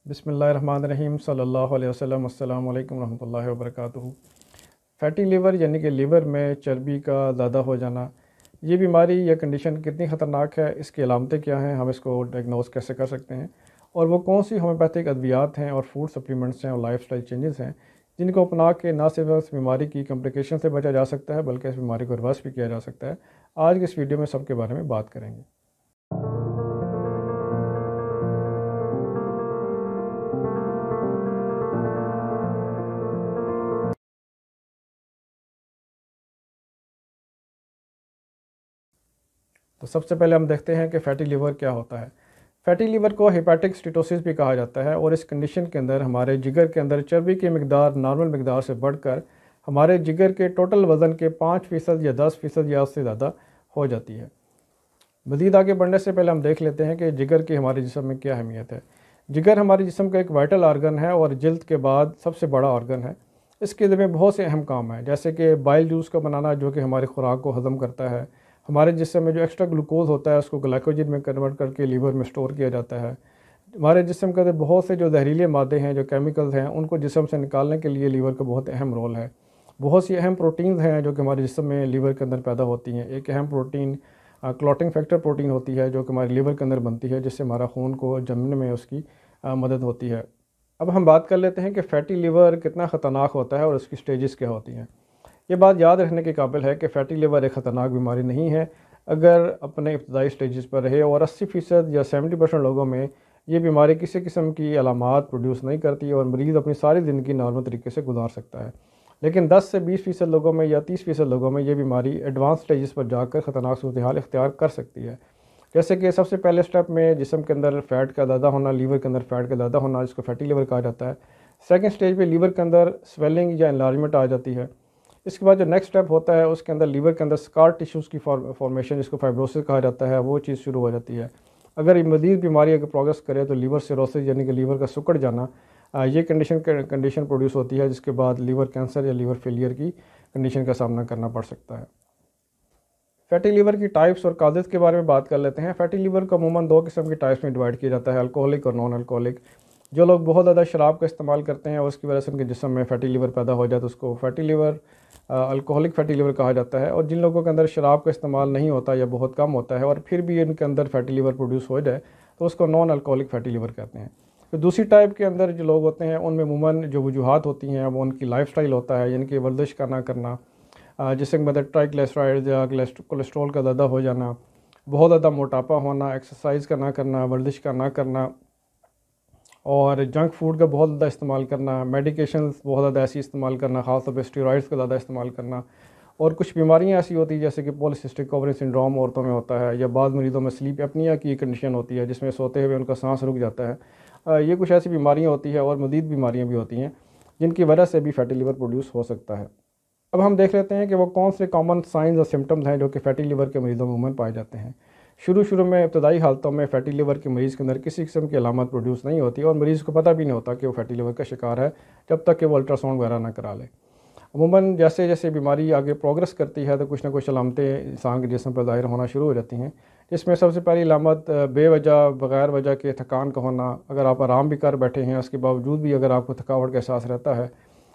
बिस्मिल्लाहिर्रहमानिर्रहीम सल्लल्लाहु अलैहि वसल्लम अस्सलामु अलैकुम रहमतुल्लाहि व बरकातुहू। फैटी लीवर यानी कि लीवर में चर्बी का ज़्यादा हो जाना, ये बीमारी या कंडीशन कितनी ख़तरनाक है, इसकी अलामतें क्या हैं, हम इसको डायग्नोस कैसे कर सकते हैं और वो कौन सी होम्योपैथिक अद्वियात हैं और फूड सप्लीमेंट्स हैं और लाइफस्टाइल चेंजेस हैं जिनको अपना के ना सिर्फ इस बीमारी की कम्प्लिकेशन से बचा जा सकता है बल्कि इस बीमारी को रिवर्स भी किया जा सकता है। आज के इस वीडियो में सबके बारे में बात करेंगे। तो सबसे पहले हम देखते हैं कि फ़ैटी लीवर क्या होता है। फ़ैटी लीवर को हेपेटिक स्टीटोसिस भी कहा जाता है और इस कंडीशन के अंदर हमारे जिगर के अंदर चर्बी की मकदार नॉर्मल मकदार से बढ़कर हमारे जिगर के टोटल वज़न के 5% या 10% या उससे ज़्यादा हो जाती है। मज़ीद आगे बढ़ने से पहले हम देख लेते हैं कि जिगर की हमारे जिस्म में क्या अहमियत है। जिगर हमारे जिस्म का एक वाइटल आर्गन है और जल्द के बाद सबसे बड़ा आर्गन है। इसके में बहुत से अहम काम हैं, जैसे कि बाइल जूस का बनाना जो कि हमारी खुराक को हज़म करता है। हमारे जिस्म में जो एक्स्ट्रा ग्लूकोज होता है उसको ग्लाइकोजन में कन्वर्ट करके लीवर में स्टोर किया जाता है। हमारे जिस्म के अंदर बहुत से जो जहरीले मादे हैं, जो केमिकल्स हैं, उनको जिस्म से निकालने के लिए लीवर का बहुत अहम रोल है। बहुत सी अहम प्रोटीन्स हैं जो कि हमारे जिस्म में लीवर के अंदर पैदा होती हैं। एक अहम प्रोटीन क्लॉटिंग फैक्टर प्रोटीन होती है जो कि हमारे लीवर के अंदर बनती है, जिससे हमारा खून को जमने में उसकी मदद होती है। अब हम बात कर लेते हैं कि फ़ैटी लीवर कितना ख़तरनाक होता है और उसकी स्टेजेस क्या होती हैं। ये बात याद रखने के काबिल है कि फ़ैटी लीवर एक ख़तरनाक बीमारी नहीं है अगर अपने इब्तदाई स्टेजेस पर रहे, और 80% या 70% लोगों में ये बीमारी किसी किस्म की अलामात प्रोड्यूस नहीं करती और मरीज़ अपनी सारी ज़िंदगी नॉर्मल तरीके से गुजार सकता है। लेकिन 10 से 20% लोगों में या 30% लोगों में ये बीमारी एडवांस स्टेजेस पर जाकर ख़तरनाक सूरत हाल इख्तियार कर सकती है। जैसे कि सबसे पहले स्टेप में जिस्म के अंदर फ़ैट का ज़्यादा होना, लीवर के अंदर फ़ैट का ज़्यादा होना, जिसको फैटी लीवर कहा जाता है। सेकंड स्टेज पे लीवर के अंदर स्वेलिंग या एनलार्जमेंट आ जाती है। इसके बाद जो नेक्स्ट स्टेप होता है उसके अंदर लीवर के अंदर स्कार टिश्यूज़ की फॉर्मेशन, जिसको फाइब्रोसिस कहा जाता है, वो चीज़ शुरू हो जाती है। अगर मज़ीद बीमारी अगर प्रोग्रेस करे तो लीवर सिरोसिस यानी कि लीवर का सिकुड़ जाना, ये कंडीशन प्रोड्यूस होती है, जिसके बाद लीवर कैंसर या लीवर फेलियर की कंडीशन का सामना करना पड़ सकता है। फैटी लीवर की टाइप्स और काजेज़ के बारे में बात कर लेते हैं। फैटी लीवर को अमूमन दो किस्म की टाइप्स में डिवाइड किया जाता है, अल्कोहलिक और नॉन अल्कोहलिक। जो लोग बहुत ज़्यादा शराब का इस्तेमाल करते हैं और उसकी वजह से उनके जिस्म में फैटी लीवर पैदा हो जाए तो उसको fatty liver alcoholic fatty liver कहा जाता है। और जिन लोगों के अंदर शराब का इस्तेमाल नहीं होता या बहुत कम होता है और फिर भी इनके अंदर फैटी लीवर प्रोड्यूस हो जाए तो उसको नॉन अल्कोहलिक फैटी लीवर कहते हैं। तो दूसरी टाइप के अंदर जो लोग होते हैं उनमें अमूमन जो वजूहात होती हैं वो उनकी लाइफस्टाइल होता है, यानी कि वर्जिश का ना करना, जिससे मतलब ट्राइग्लिसराइड्स या कोलेस्ट्रॉल का ज़्यादा हो जाना, बहुत ज़्यादा मोटापा होना, एक्सरसाइज का ना करना, वर्जिश का ना करना और जंक फूड का बहुत ज़्यादा इस्तेमाल करना, मेडिकेशंस बहुत ज़्यादा ऐसी इस्तेमाल करना, ख़ास तौर पे स्टेरॉइड्स का ज़्यादा इस्तेमाल करना। और कुछ बीमारियां ऐसी होती हैं जैसे कि पॉलीसिस्टिक ओवरी सिंड्रोम औरतों में होता है, या बाद मरीज़ों में स्लीप एपनिया की कंडीशन होती है जिसमें सोते हुए उनका सांस रुक जाता है। ये कुछ ऐसी बीमारियां होती है और मज़ीद बीमारियां भी होती हैं जिनकी वजह से भी फैटी लीवर प्रोड्यूस हो सकता है। अब हम देख लेते हैं कि वो कौन से कॉमन साइंस और सिम्टम्स हैं जो कि फैटी लीवर के मरीज़ों में अमूमन पाए जाते हैं। शुरू में इब्तदाई हालतों में फ़ैटी लीवर के मरीज़ के अंदर किसी किस्म की अलामत प्रोड्यूस नहीं होती और मरीज़ को पता भी नहीं होता कि वो फैटी लीवर का शिकार है जब तक कि वो अल्ट्रासाउंड वगैरह ना करा ले। अमूमन जैसे जैसे बीमारी आगे प्रोग्रेस करती है तो कुछ ना कुछ अलामतें इंसान के जिस्म पर ज़ाहिर होना शुरू हो जाती हैं, जिसमें सबसे पहली अलामत बेवजह बग़ैर वजह के थकान का होना। अगर आप आराम भी कर बैठे हैं उसके बावजूद भी अगर आपको थकावट का एहसास रहता है।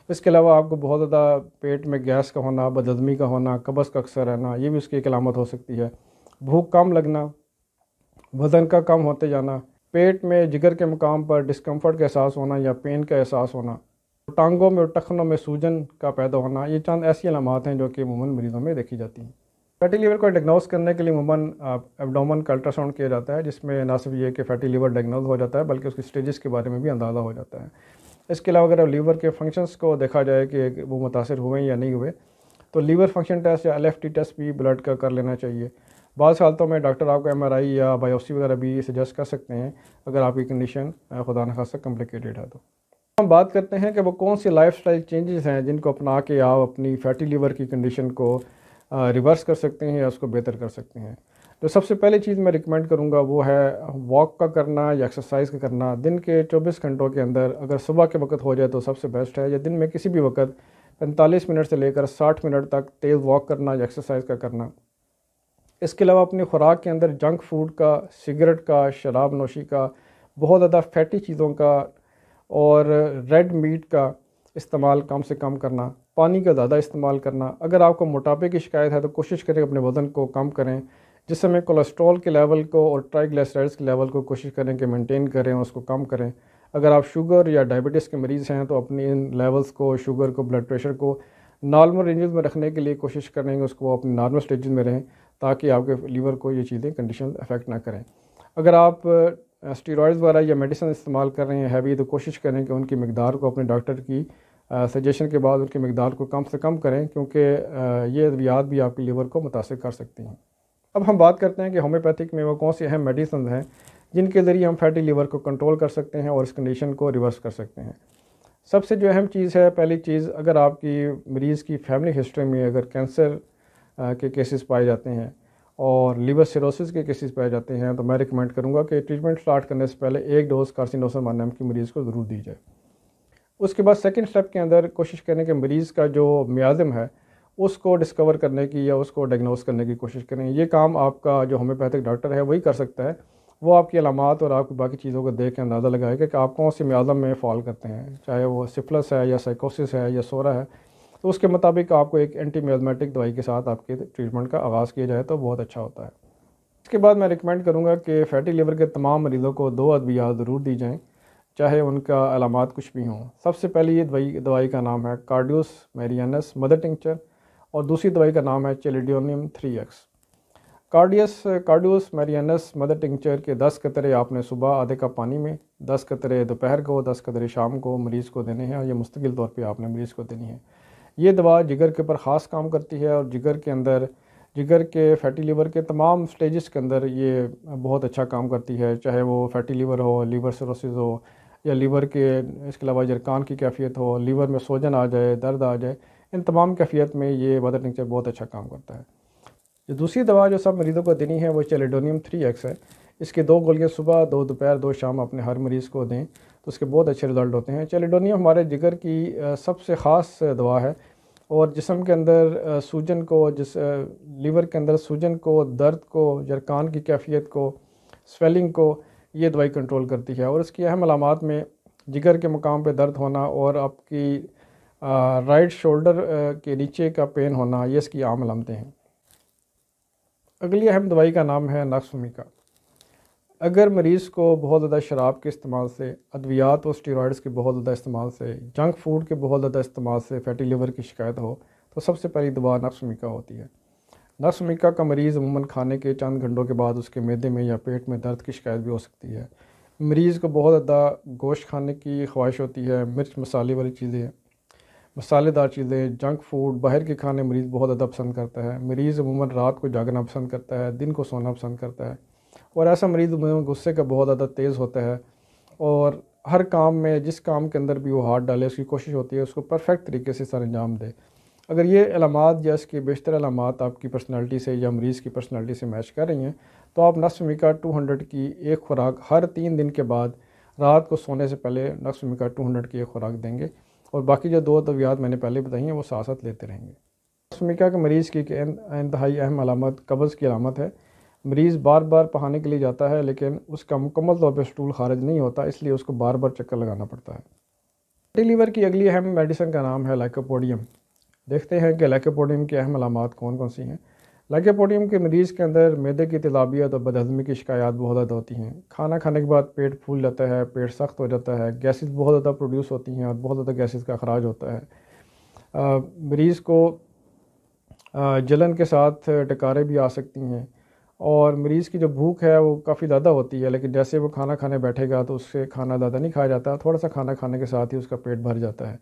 इसके अलावा आपको बहुत ज़्यादा पेट में गैस का होना, बदहज़मी का होना, कब्ज़ का अक्सर रहना, ये भी उसकी एक अलामत हो सकती है। भूख कम लगना, वज़न का कम होते जाना, पेट में जिगर के मुकाम पर डिस्कम्फर्ट का एहसास होना या पेन का एहसास होना, टांगों में और टखनों में सूजन का पैदा होना, ये चंद ऐसी अलामात हैं जो कि अमूमन मरीज़ों में देखी जाती हैं। फैटी लीवर को डायग्नोस करने के लिए अमूमन एब्डोमेन का अल्ट्रासाउंड किया जाता है, जिसमें ना सिर्फ ये कि फैटी लीवर डायग्नोस हो जाता है बल्कि उसकी स्टेजेस के बारे में भी अंदाज़ा हो जाता है। इसके अलावा अगर लीवर के फंक्शंस को देखा जाए कि वो मुतासर हुए या नहीं हुए तो लीवर फंक्शन टेस्ट या LFT टेस्ट भी ब्लड का कर लेना चाहिए। बाज़ हालतों में डॉक्टर आपको MRI या बायोप्सी वगैरह भी सजेस्ट कर सकते हैं अगर आपकी कंडीशन खुदा न खास्ता कॉम्प्लिकेटेड है। तो हम बात करते हैं कि वो कौन सी लाइफस्टाइल चेंजेस हैं जिनको अपना के आप अपनी फैटी लीवर की कंडीशन को रिवर्स कर सकते हैं या उसको बेहतर कर सकते हैं। तो सबसे पहली चीज़ मैं रिकमेंड करूँगा वो है वॉक का करना या एक्सरसाइज का करना। दिन के 24 घंटों के अंदर अगर सुबह के वक्त हो जाए तो सबसे बेस्ट है, या दिन में किसी भी वक्त 45 मिनट से लेकर 60 मिनट तक तेज़ वॉक करना या एक्सरसाइज का करना। इसके अलावा अपनी खुराक के अंदर जंक फूड का, सिगरेट का, शराब नोशी का, बहुत ज़्यादा फैटी चीज़ों का और रेड मीट का इस्तेमाल कम से कम करना, पानी का ज़्यादा इस्तेमाल करना। अगर आपको मोटापे की शिकायत है तो कोशिश करें अपने वज़न को कम करें, जिस समय कोलेस्ट्रॉल के लेवल को और ट्राइग्लिसराइड्स के लेवल को कोशिश करें कि मेंटेन करें, उसको कम करें। अगर आप शुगर या डायबिटीज़ के मरीज़ हैं तो अपनी इन लेवल्स को, शुगर को, ब्लड प्रेशर को नॉर्मल रेंजेस में रखने के लिए कोशिश करेंगे, उसको अपनी नॉर्मल स्टेज में रहें ताकि आपके लीवर को ये चीज़ें कंडीशन अफेक्ट ना करें। अगर आप स्टेरॉइड्स वगैरह या मेडिसिन इस्तेमाल कर रहे हैं हैवी, तो कोशिश करें कि उनकी मिकदार को अपने डॉक्टर की सजेशन के बाद उनकी मिकदार को कम से कम करें, क्योंकि ये अद्वियात भी आपके लीवर को मुतासिर कर सकती हैं। अब हम बात करते हैं कि होम्योपैथिक में वो कौन सी अहम मेडिसिन हैं जिनके ज़रिए हम फैटी लीवर को कंट्रोल कर सकते हैं और इस कंडीशन को रिवर्स कर सकते हैं। सबसे जो अहम चीज़ है, पहली चीज़, अगर आपकी मरीज़ की फैमिली हिस्ट्री में अगर कैंसर के केसेस पाए जाते हैं और लिवर सिरोसिस के केसेस पाए जाते हैं, तो मैं रिकमेंड करूँगा कि ट्रीटमेंट स्टार्ट करने से पहले 1 डोज कार्सिनोसन 1 की मरीज़ को ज़रूर दी जाए। उसके बाद सेकंड स्टेप के अंदर कोशिश करें कि मरीज़ का जो मियाज़म है उसको डिस्कवर करने की या उसको डायग्नोस करने की कोशिश करें। ये काम आपका जो होम्योपैथिक डॉक्टर है वही कर सकता है। वो आपकी अलामात और आपकी बाकी चीज़ों को देख के अंदाज़ा लगाएगा कि आप कौन से मियाज़म में फ़ॉल करते हैं, चाहे वो सिफिलिस है या साइकोसिस है या सोरा है। तो उसके मुताबिक आपको एक एंटी मियाज़मेटिक दवाई के साथ आपके ट्रीटमेंट का आगाज़ किया जाए तो बहुत अच्छा होता है। इसके बाद मैं रिकमेंड करूँगा कि फ़ैटी लिवर के तमाम मरीज़ों को 2 अद्वियात ज़रूर दी जाएँ, चाहे उनका अलामात कुछ भी हों। सबसे पहले ये दवाई का नाम है कार्डियस मैरियानस मदर टिंक्चर और दूसरी दवाई का नाम है चेलिडोनियम 3x। कार्डियस मैरियानस मदर टिंक्चर के 10 कतरे आपने सुबह आधे कप पानी में, 10 कतरे दोपहर को, 10 कतरे शाम को मरीज़ को देने हैं और ये मुस्तकिल तौर पे आपने मरीज़ को देनी है। ये दवा जिगर के ऊपर ख़ास काम करती है और जिगर के फैटी लिवर के तमाम स्टेजेस के अंदर ये बहुत अच्छा काम करती है, चाहे वो फैटी लिवर हो, लिवर सिरोसिस हो या लीवर के इसके अलावा जरकान की कैफियत हो, लीवर में सोजन आ जाए, दर्द आ जाए, इन तमाम कैफियत में ये मदर टिंक्चर बहुत अच्छा काम करता है। जो दूसरी दवा जो सब मरीज़ों को देनी है वो चेलिडोनियम 3x है। इसकी 2 गोलियाँ सुबह, 2 दोपहर, 2 शाम अपने हर मरीज़ को दें तो उसके बहुत अच्छे रिज़ल्ट होते हैं। चेलिडोनियम हमारे जिगर की सबसे ख़ास दवा है और जिस्म के अंदर सूजन को, लीवर के अंदर सूजन को, दर्द को, जरकान की कैफियत को, स्वेलिंग को ये दवाई कंट्रोल करती है। और इसकी अहम अलामात में जिगर के मुकाम पे दर्द होना और आपकी राइट शोल्डर के नीचे का पेन होना, ये इसकी आम अलामतें हैं। अगली अहम दवाई का नाम है नक्समिका। अगर मरीज़ को बहुत ज़्यादा शराब के इस्तेमाल से, अद्वियात और स्टेरॉइड्स के बहुत ज़्यादा इस्तेमाल से, जंक फूड के बहुत ज़्यादा इस्तेमाल से फैटी लिवर की शिकायत हो तो सबसे पहली दवा नक्समिका होती है। नक्समिका का मरीज़ अमूमन खाने के चंद घंटों के बाद उसके मैदे में या पेट में दर्द की शिकायत भी हो सकती है। मरीज़ को बहुत ज़्यादा गोश्त खाने की ख्वाहिश होती है, मिर्च मसाले वाली चीज़ें, मसालेदार चीज़ें, जंक फूड, बाहर के खाने मरीज़ बहुत ज़्यादा पसंद करता है। मरीज़ अमूमन रात को जागना पसंद करता है, दिन को सोना पसंद करता है और ऐसा मरीज़ अमूमन गुस्से का बहुत ज़्यादा तेज़ होता है और हर काम में, जिस काम के अंदर भी वो हाथ डाले उसकी कोशिश होती है उसको परफेक्ट तरीके से सर अंजाम दे। अगर ये अलामात या इसकी बेशतर अलामात आपकी पर्सनैलिटी से या मरीज़ की पर्सनैलिटी से मैच कर रही हैं तो आप नक्समिका 200 की एक खुराक हर 3 दिन के बाद रात को सोने से पहले नक्समिका 200 की एक खुराक देंगे और बाकी जो 2 अद्वियात मैंने पहले बताई हैं वो साथ साथ लेते रहेंगे। नक्समिका के मरीज़ की इंतहाई अहम अलामत कब्ज़ की अलामत है। मरीज़ बार बार पहाने के लिए जाता है लेकिन उसका मुकम्मल तौर पर स्टूल खारिज नहीं होता, इसलिए उसको बार बार चक्कर लगाना पड़ता है। फैटी लीवर की अगली अहम मेडिसिन का नाम है लाइकोपोडियम। देखते हैं कि लाइकोपोडियम की अहम अलामात कौन कौन सी हैं। लाइकोपोडियम के मरीज़ के अंदर मैदे की तेज़ाबियत और बदहज़मी की शिकायत बहुत ज़्यादा होती हैं। खाना खाने के बाद पेट फूल जाता है, पेट सख्त हो जाता है, गैसेस बहुत ज़्यादा प्रोड्यूस होती हैं और बहुत ज़्यादा गैसेस का अखराज होता है। मरीज़ को जलन के साथ डकारें भी आ सकती हैं और मरीज़ की जो भूख है वो काफ़ी ज़्यादा होती है, लेकिन जैसे वो खाना खाने बैठेगा तो उससे खाना ज़्यादा नहीं खाया जाता, थोड़ा सा खाना खाने के साथ ही उसका पेट भर जाता है।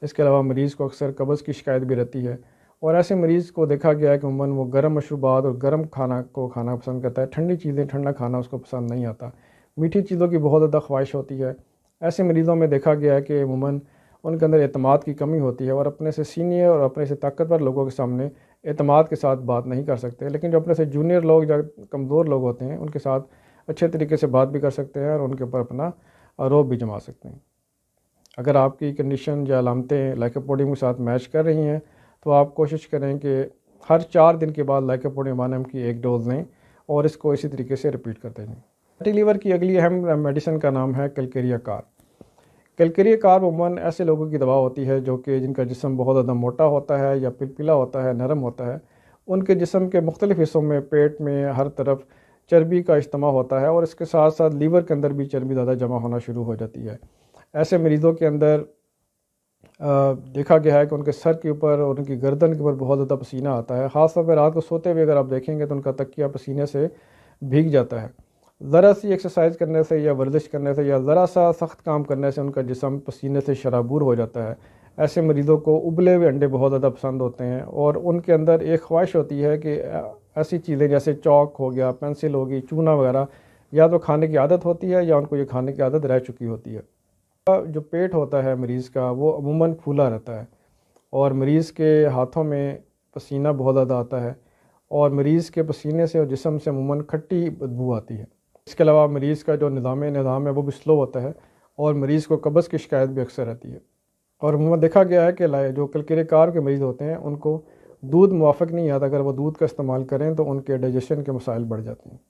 इसके अलावा मरीज़ को अक्सर कब्ज़ की शिकायत भी रहती है और ऐसे मरीज़ को देखा गया है कि उमूमन वो गर्म मशरूबात और गर्म खाना को खाना पसंद करता है, ठंडी चीज़ें, ठंडा खाना उसको पसंद नहीं आता। मीठी चीज़ों की बहुत ज़्यादा ख्वाहिश होती है। ऐसे मरीज़ों में देखा गया है कि उमूमन उनके अंदर एतमाद की कमी होती है और अपने से सीनियर और अपने से ताकतवर लोगों के सामने एतमाद के साथ बात नहीं कर सकते, लेकिन जो अपने से जूनियर लोग या कमज़ोर लोग होते हैं उनके साथ अच्छे तरीके से बात भी कर सकते हैं और उनके ऊपर अपना आरोप भी जमा सकते हैं। अगर आपकी कंडीशन या अलामतें लाइकोपोडियम के साथ मैच कर रही हैं तो आप कोशिश करें कि हर 4 दिन के बाद लाइकोपोडियम 1 की 1 डोज़ लें और इसको इसी तरीके से रिपीट करते रहें। फैटी लीवर की अगली अहम मेडिसिन का नाम है कैलकेरिया कार। कैलकेरिया कार्ब अमूमन ऐसे लोगों की दवा होती है जो कि जिनका जिस्म बहुत ज़्यादा मोटा होता है या पिलपिला होता है, नरम होता है। उनके जिस्म के मुख्तलिफ़ हिस्सों में, पेट में, हर तरफ चर्बी का इज्तिमा होता है और इसके साथ साथ लीवर के अंदर भी चर्बी ज़्यादा जमा होना शुरू हो जाती है। ऐसे मरीज़ों के अंदर देखा गया है कि उनके सर के ऊपर और उनकी गर्दन के ऊपर बहुत ज़्यादा पसीना आता है। ख़ास तौर पर रात को सोते हुए अगर आप देखेंगे तो उनका तकिया पसीने से भीग जाता है। ज़रा सी एक्सरसाइज करने से या वर्जिश करने से या ज़रा सा सख्त काम करने से उनका जिस्म पसीने से शराबूर हो जाता है। ऐसे मरीज़ों को उबले हुए अंडे बहुत ज़्यादा पसंद होते हैं और उनके अंदर एक ख्वाहिश होती है कि ऐसी चीज़ें जैसे चॉक हो गया, पेंसिल होगी, चूना वगैरह या तो खाने की आदत होती है या उनको ये खाने की आदत रह चुकी होती है। जो पेट होता है मरीज़ का वो अमूमन फूला रहता है और मरीज़ के हाथों में पसीना बहुत ज़्यादा आता है और मरीज़ के पसीने से और जिस्म से अमूमन खट्टी बदबू आती है। इसके अलावा मरीज़ का जो निज़ाम है वो भी स्लो होता है और मरीज़ को कब्ज़ की शिकायत भी अक्सर रहती है। और अमूमन देखा गया है कि जो कैलकेरिया कार्ब के मरीज़ होते हैं उनको दूध मुवाफ़िक नहीं आता। अगर वो दूध का इस्तेमाल करें तो उनके डाइजेशन के मसाइल बढ़ जाते हैं।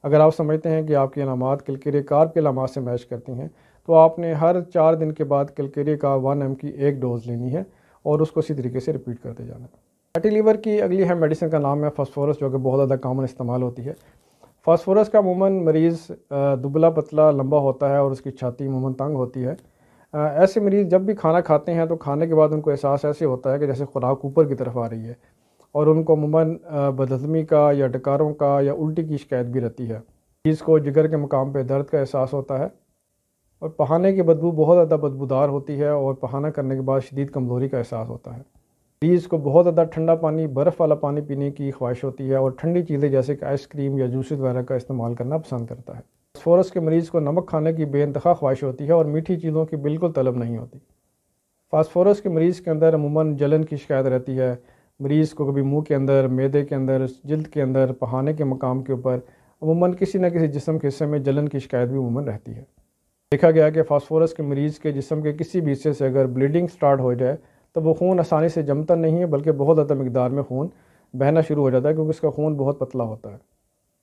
अगर आप समझते हैं कि आपकी अलामात कैलकेरिया कार्ब के अलामात से मैच करती हैं तो आपने हर 4 दिन के बाद कैलकेरिया कार्ब 1 mg की एक डोज़ लेनी है और उसको इसी तरीके से रिपीट करते जाना है। फैटी लीवर की अगली अहम मेडिसिन का नाम है फास्फोरस, जो कि बहुत ज़्यादा कॉमन इस्तेमाल होती है। फास्फोरस का अमूमन मरीज़ दुबला पतला लंबा होता है और उसकी छाती अमूमन तंग होती है। ऐसे मरीज़ जब भी खाना खाते हैं तो खाने के बाद उनको एहसास ऐसे होता है कि जैसे खुराक ऊपर की तरफ आ रही है और उनको अमूमन बदहज़मी का या डकारों का या उल्टी की शिकायत भी रहती है। मरीज़ को जिगर के मकाम पर दर्द का एहसास होता है और पहाने की बदबू बहुत ज़्यादा बदबूदार होती है और पहाना करने के बाद शदीद कमज़ोरी का एहसास होता है। मरीज़ को बहुत ज़्यादा ठंडा पानी, बर्फ़ वाला पानी पीने की ख्वाहिश होती है और ठंडी चीज़ें जैसे कि आइसक्रीम या जूसेस वगैरह का इस्तेमाल करना पसंद करता है। फास्फोरस के मरीज़ को नमक खाने की बेइंतहा ख्वाहिश होती है और मीठी चीज़ों की बिल्कुल तलब नहीं होती। फास्फोरस के मरीज़ के अंदर अमूमन जलन की शिकायत रहती है। मरीज़ को कभी मुँह के अंदर, मैदे के अंदर, जिल्द के अंदर, पहाने के मकाम के ऊपर अमूमन किसी न किसी जिस्म के हिस्से में जलन की शिकायत भी अमूमन रहती है। देखा गया कि फास्फोरस के मरीज़ के जिस्म के किसी भी हिस्से से अगर ब्लीडिंग स्टार्ट हो जाए तो वो खून आसानी से जमता नहीं है, बल्कि बहुत ज़्यादा मिकदार में खून बहना शुरू हो जाता है क्योंकि इसका खून बहुत पतला होता है।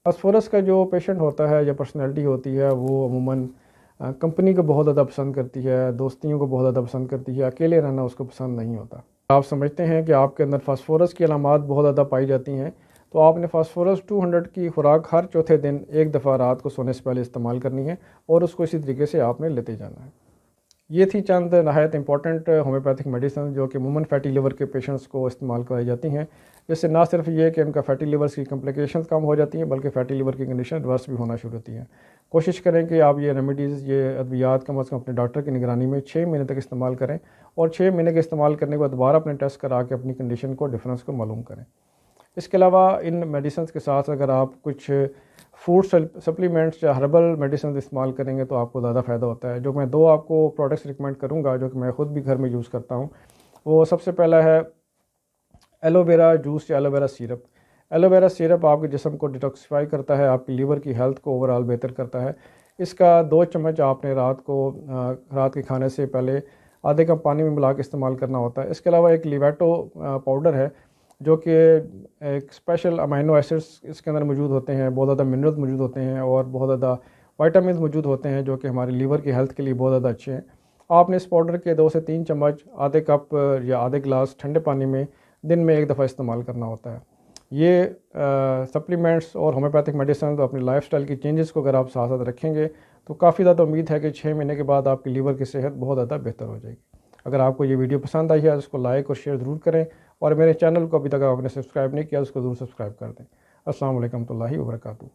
फास्फोरस का जो पेशेंट होता है या पर्सनैलिटी होती है वो अमूमन कंपनी को बहुत ज़्यादा पसंद करती है, दोस्तियों को बहुत ज़्यादा पसंद करती है, अकेले रहना उसको पसंद नहीं होता। आप समझते हैं कि आपके अंदर फास्फोरस की अलामात बहुत ज़्यादा पाई जाती हैं तो आपने फास्फोरस 200 की खुराक हर चौथे दिन एक दफ़ा रात को सोने से पहले इस्तेमाल करनी है और उसको इसी तरीके से आपने लेते जाना है। ये थी चंद नहायत इंपॉर्टेंट होम्योपैथिक मेडिसिन जो कि अमूमन फैटी लिवर के पेशेंट्स को इस्तेमाल कराई जाती हैं, जिससे ना सिर्फ ये कि उनका फैटी लिवर्स की कॉम्प्लिकेशंस कम हो जाती हैं बल्कि फैटी लिवर की कंडीशन रिवर्स भी होना शुरू होती है। कोशिश करें कि आप ये रेमेडीज़, ये अद्वियात कम अज़ कम अपने डॉक्टर की निगरानी में 6 महीने तक इस्तेमाल करें और 6 महीने के इस्तेमाल करने के बाद दोबारा अपने टेस्ट करा के अपनी कंडीशन को, डिफरेंस को मालूम करें। इसके अलावा इन मेडिसिन के साथ अगर आप कुछ फूड सप्लीमेंट्स या हर्बल मेडिसिन इस्तेमाल करेंगे तो आपको ज़्यादा फ़ायदा होता है। जो मैं 2 आपको प्रोडक्ट्स रिकमेंड करूँगा जो कि मैं ख़ुद भी घर में यूज़ करता हूँ, वो सबसे पहला है एलोवेरा जूस या एलोवेरा सिरप। एलोवेरा सिरप आपके जिस्म को डिटॉक्सिफाई करता है, आपकी लीवर की हेल्थ को ओवरऑल बेहतर करता है। इसका 2 चम्मच आपने रात के खाने से पहले आधे कप पानी में मिला के इस्तेमाल करना होता है। इसके अलावा एक लिवेटो पाउडर है जो कि एक स्पेशल अमीनो एसिड्स इसके अंदर मौजूद होते हैं, बहुत ज़्यादा मिनरल्स मौजूद होते हैं और बहुत ज़्यादा विटामिन मौजूद होते हैं जो कि हमारे लीवर की हेल्थ के लिए बहुत ज़्यादा अच्छे हैं। आपने इस पाउडर के 2 से 3 चम्मच आधे कप या आधे गिलास ठंडे पानी में दिन में एक दफ़ा इस्तेमाल करना होता है। ये सप्लीमेंट्स और होम्योपैथिक मेडिसिन अपनी लाइफस्टाइल की चेंजेस को अगर आप साथ साथ रखेंगे तो काफ़ी ज़्यादा उम्मीद है कि 6 महीने के बाद आपकी लीवर की सेहत बहुत ज़्यादा बेहतर हो जाएगी। अगर आपको ये वीडियो पसंद आई है तो इसको लाइक और शेयर ज़रूर करें और मेरे चैनल को अभी तक आपने सब्सक्राइब नहीं किया तो उसको ज़रूर सब्सक्राइब कर दें। अस्सलाम वालेकुम रहमतुल्लाहि व बरकातुहू।